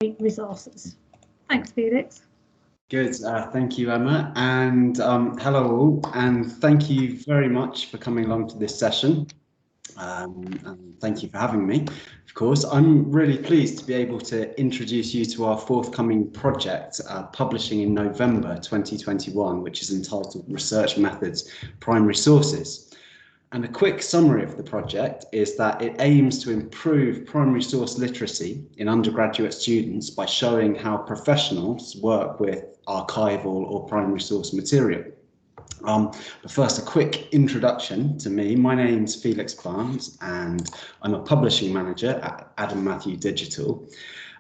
resources. Thanks, Felix. Good, thank you, Emma, and hello all, and thank you very much for coming along to this session, and thank you for having me. Of course, I'm really pleased to be able to introduce you to our forthcoming project, publishing in November 2021, which is entitled Research Methods, Primary Sources. And a quick summary of the project is that it aims to improve primary source literacy in undergraduate students by showing how professionals work with archival or primary source material. But first, a quick introduction to me. My name's Felix Barnes, and I'm a publishing manager at Adam Matthew Digital.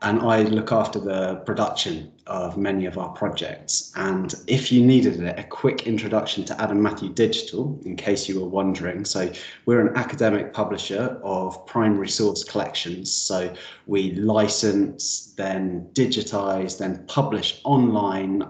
And I look after the production of many of our projects. And if you needed a quick introduction to Adam Matthew Digital, in case you were wondering, so we're an academic publisher of primary source collections. So we license, then digitize, then publish online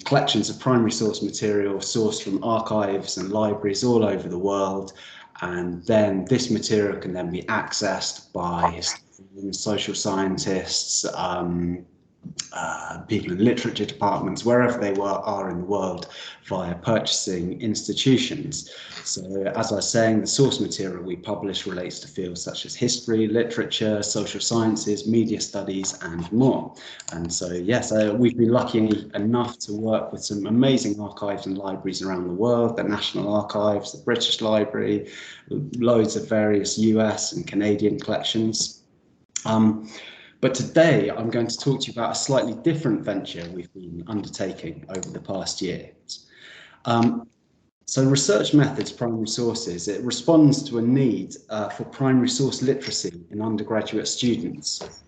collections of primary source material sourced from archives and libraries all over the world. And then this material can then be accessed by social scientists, people in literature departments, wherever they are in the world, via purchasing institutions. So as I was saying, the source material we publish relates to fields such as history, literature, social sciences, media studies, and more. And so, yes, we've been lucky enough to work with some amazing archives and libraries around the world, the National Archives, the British Library, loads of various US and Canadian collections. But today I'm going to talk to you about a slightly different venture we've been undertaking over the past year. So Research Methods, Primary Sources, it responds to a need for primary source literacy in undergraduate students.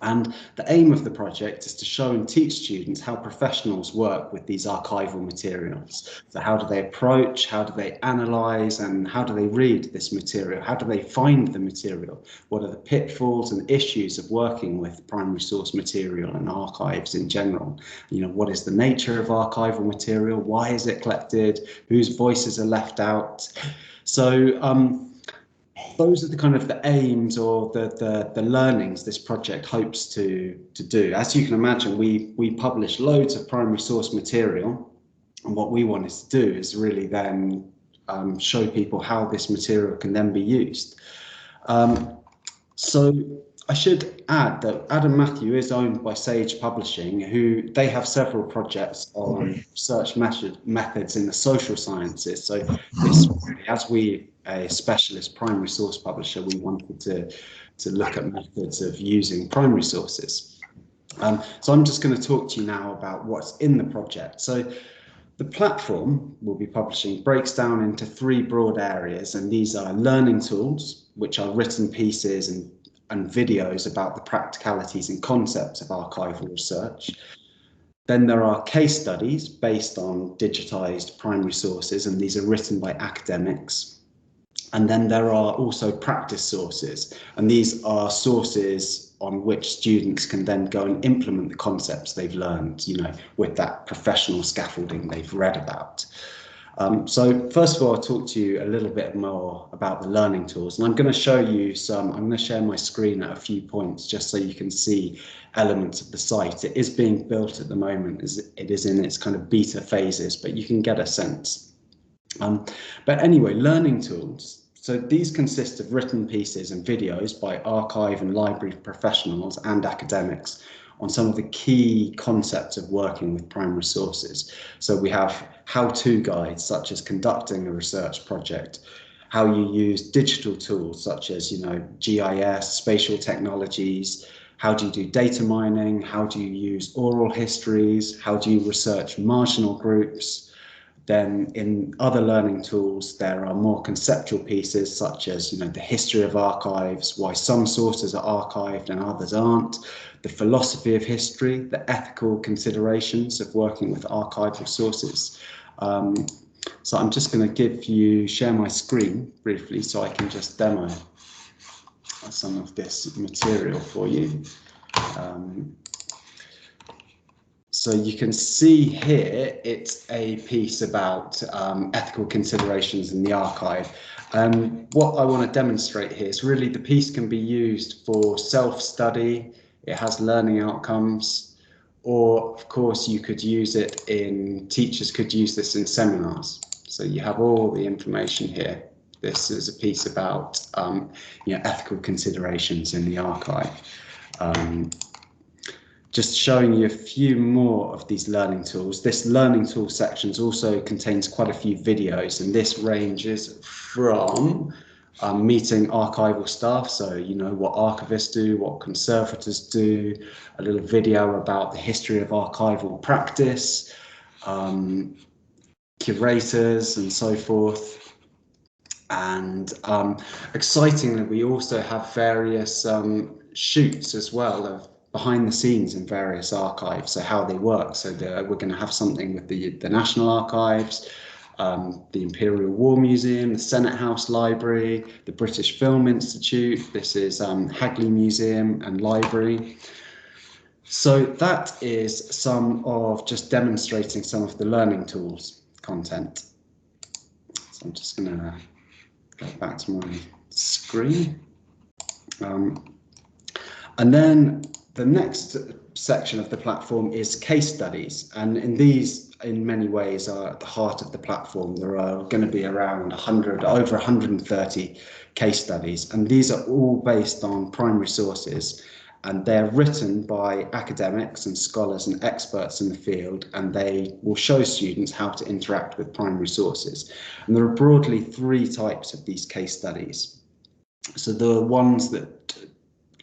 And the aim of the project is to show and teach students how professionals work with these archival materials. So how do they approach, how do they analyse, and how do they read this material? How do they find the material? What are the pitfalls and issues of working with primary source material and archives in general? You know, what is the nature of archival material? Why is it collected? Whose voices are left out? So those are the kind of the aims or the learnings this project hopes to do. As you can imagine, we publish loads of primary source material, and what we wanted to do is really then show people how this material can then be used. So I should add that Adam Matthew is owned by Sage Publishing, who they have several projects on research methods in the social sciences. So this, as we a specialist primary source publisher, we wanted to look at methods of using primary sources. So I'm just going to talk to you now about what's in the project. So the platform we'll be publishing breaks down into three broad areas, and these are learning tools, which are written pieces and videos about the practicalities and concepts of archival research. Then there are case studies based on digitized primary sources, and these are written by academics. And then there are also practice sources, and these are sources on which students can then go and implement the concepts they've learned, you know, with that professional scaffolding they've read about. So first of all, I'll talk to you a little bit more about the learning tools, and I'm going to show you I'm going to share my screen at a few points just so you can see elements of the site. It is being built at the moment, it is in its kind of beta phases, but you can get a sense. But anyway, learning tools. So these consist of written pieces and videos by archive and library professionals and academics on some of the key concepts of working with primary sources. So we have how-to guides such as conducting a research project, how you use digital tools such as, you know, GIS, spatial technologies, how do you do data mining, how do you use oral histories, how do you research marginal groups. Then in other learning tools, there are more conceptual pieces such as, you know, the history of archives, why some sources are archived and others aren't, the philosophy of history, the ethical considerations of working with archival sources. So I'm just going to share my screen briefly so I can just demo some of this material for you. So you can see here, it's a piece about ethical considerations in the archive. What I want to demonstrate here is really the piece can be used for self-study. It has learning outcomes, or of course you could use it in, teachers could use this in seminars. So you have all the information here. This is a piece about ethical considerations in the archive. Just showing you a few more of these learning tools. This learning tool section also contains quite a few videos, and this ranges from meeting archival staff, so you know what archivists do, what conservators do, a little video about the history of archival practice, curators and so forth. And excitingly, we also have various shoots as well of behind the scenes in various archives, so how they work. So we're going to have something with the National Archives, the Imperial War Museum, the Senate House Library, the British Film Institute. This is Hagley Museum and Library. So that is some of just demonstrating some of the learning tools content. So I'm just going to go back to my screen. And then the next section of the platform is case studies, and in these, in many ways, are at the heart of the platform. There are going to be around over 130 case studies, and these are all based on primary sources, and they're written by academics and scholars and experts in the field, and they will show students how to interact with primary sources. And there are broadly three types of these case studies. So the ones that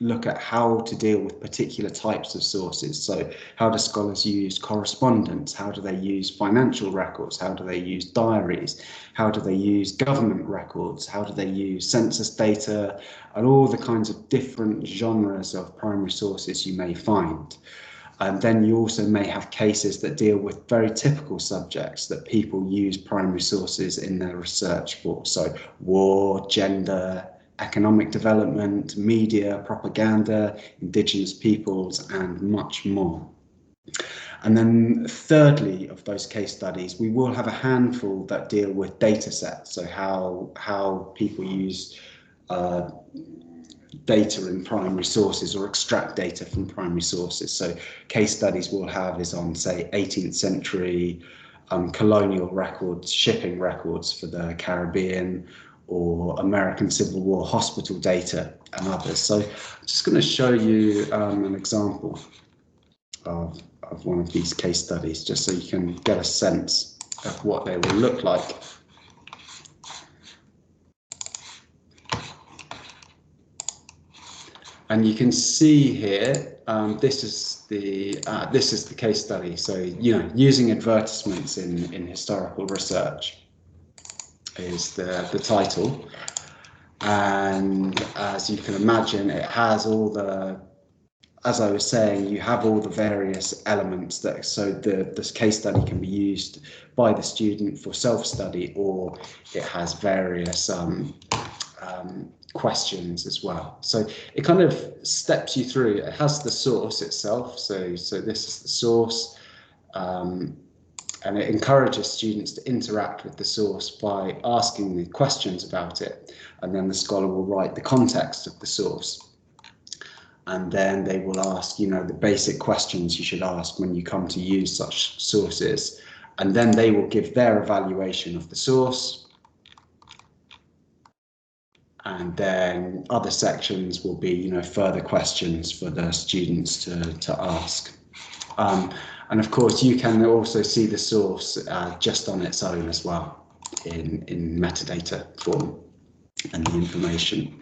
look at how to deal with particular types of sources. So how do scholars use correspondence? How do they use financial records? How do they use diaries? How do they use government records? How do they use census data? And all the kinds of different genres of primary sources you may find. And then you also may have cases that deal with very typical subjects that people use primary sources in their research for. So war, gender, economic development, media, propaganda, indigenous peoples, and much more. And then thirdly, of those case studies, we will have a handful that deal with data sets. So how people use data in primary sources or extract data from primary sources. So case studies we'll have is on, say, 18th century colonial records, shipping records for the Caribbean, or American Civil War hospital data and others. So I'm just going to show you an example of one of these case studies, just so you can get a sense of what they will look like. And you can see here, this is the case study. So, you know, using advertisements in historical research is the title, and as you can imagine, it has all the, as I was saying, you have all the various elements that, so this case study can be used by the student for self-study, or it has various questions as well. So it kind of steps you through. It has the source itself, so this is the source, and it encourages students to interact with the source by asking the questions about it, and then the scholar will write the context of the source, and then they will ask, you know, the basic questions you should ask when you come to use such sources, and then they will give their evaluation of the source, and then other sections will be, you know, further questions for the students to ask. And of course, you can also see the source just on its own as well in metadata form and the information.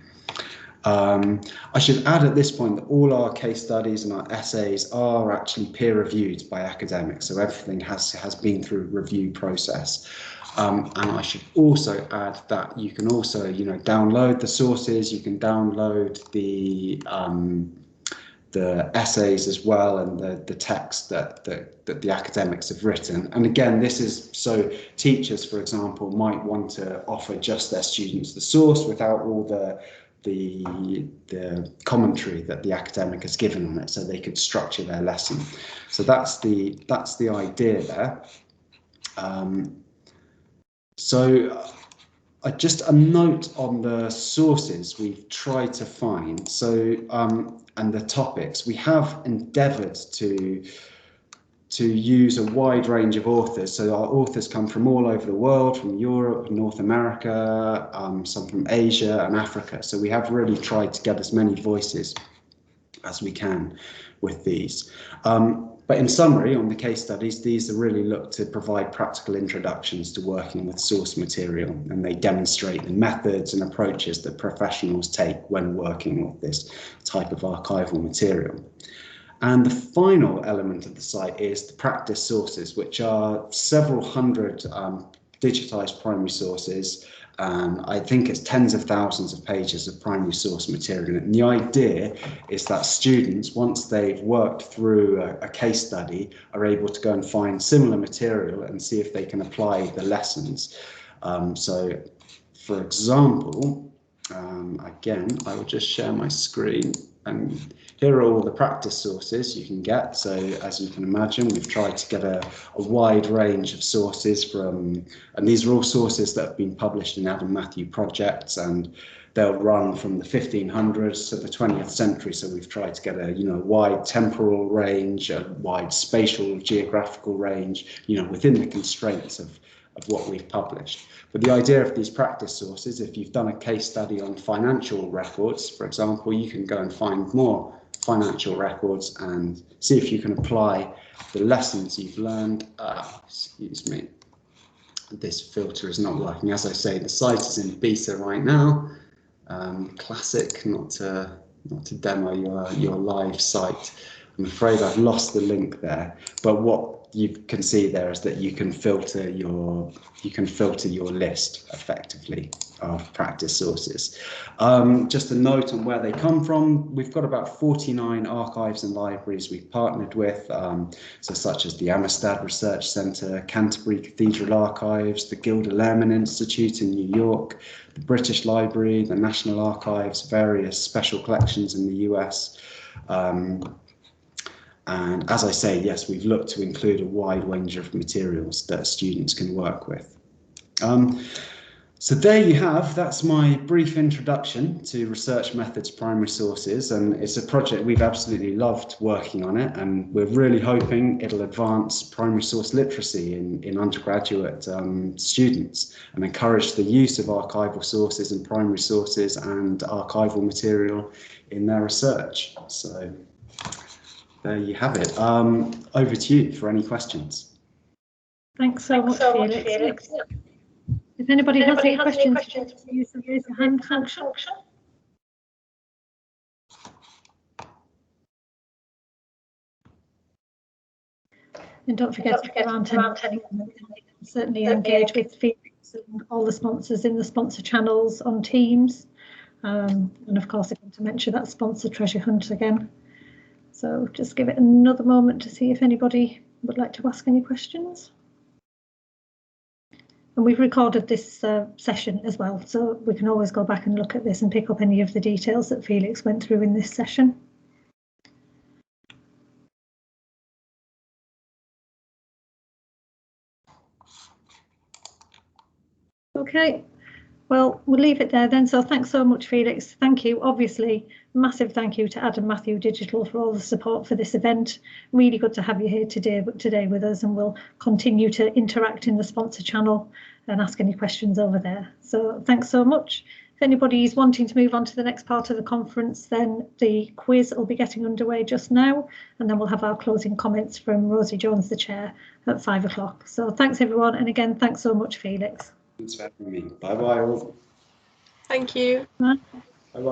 I should add at this point that all our case studies and our essays are actually peer reviewed by academics, so everything has been through a review process. And I should also add that you can also, you know, download the sources. You can download the essays as well, and the text that the academics have written. And again, this is so teachers, for example, might want to offer just their students the source without all the commentary that the academic has given on it, so they could structure their lesson. So that's the idea there. So just a note on the sources we've tried to find. So, and the topics, we have endeavoured to use a wide range of authors. So our authors come from all over the world, from Europe, North America, some from Asia and Africa. So we have really tried to get as many voices as we can with these. But in summary, on the case studies, these are really look to provide practical introductions to working with source material, and they demonstrate the methods and approaches that professionals take when working with this type of archival material. And the final element of the site is the practice sources, which are several hundred digitized primary sources. I think it's tens of thousands of pages of primary source material. And the idea is that students, once they've worked through a case study, are able to go and find similar material and see if they can apply the lessons. So, for example, again, I will just share my screen, and here are all the practice sources you can get. So as you can imagine, we've tried to get a wide range of sources from, and these are all sources that have been published in Adam Matthew projects, and they'll run from the 1500s to the 20th century. So we've tried to get a wide temporal range, a wide spatial geographical range, within the constraints of what we've published. But the idea of these practice sources, if you've done a case study on financial records, for example, you can go and find more financial records and see if you can apply the lessons you've learned. Excuse me, this filter is not working. As I say, the site is in beta right now. Classic, not to demo your live site. I'm afraid I've lost the link there, but what you can see there is that you can filter your list effectively of practice sources. Just a note on where they come from. We've got about 49 archives and libraries we've partnered with, so such as the Amistad Research Centre, Canterbury Cathedral Archives, the Gilder Lehrman Institute in New York, the British Library, the National Archives, various special collections in the US. And as I say, yes, we've looked to include a wide range of materials that students can work with. So there you have, that's my brief introduction to Research Methods Primary Sources, and it's a project we've absolutely loved working on it, and we're really hoping it'll advance primary source literacy in undergraduate students and encourage the use of archival sources and primary sources and archival material in their research. So there you have it. Over to you for any questions. Thanks so much, Felix. If anybody has any questions, use the raise your hand function. And don't forget to get around certainly engage with Felix and all the sponsors in the sponsor channels on Teams. And of course, I want to mention that sponsor treasure hunt again. So just give it another moment to see if anybody would like to ask any questions. And we've recorded this session as well, so we can always go back and look at this and pick up any of the details that Felix went through in this session. Okay, well, we'll leave it there then. So thanks so much, Felix. Thank you. Obviously, massive thank you to Adam Matthew Digital for all the support for this event. Really good to have you here today with us, and we'll continue to interact in the sponsor channel and ask any questions over there. So thanks so much. If anybody is wanting to move on to the next part of the conference, then the quiz will be getting underway just now, and then we'll have our closing comments from Rosie Jones, the chair, at 5 o'clock. So thanks everyone, and again, thanks so much, Felix. Thanks for having me. Bye bye all. Thank you. Bye.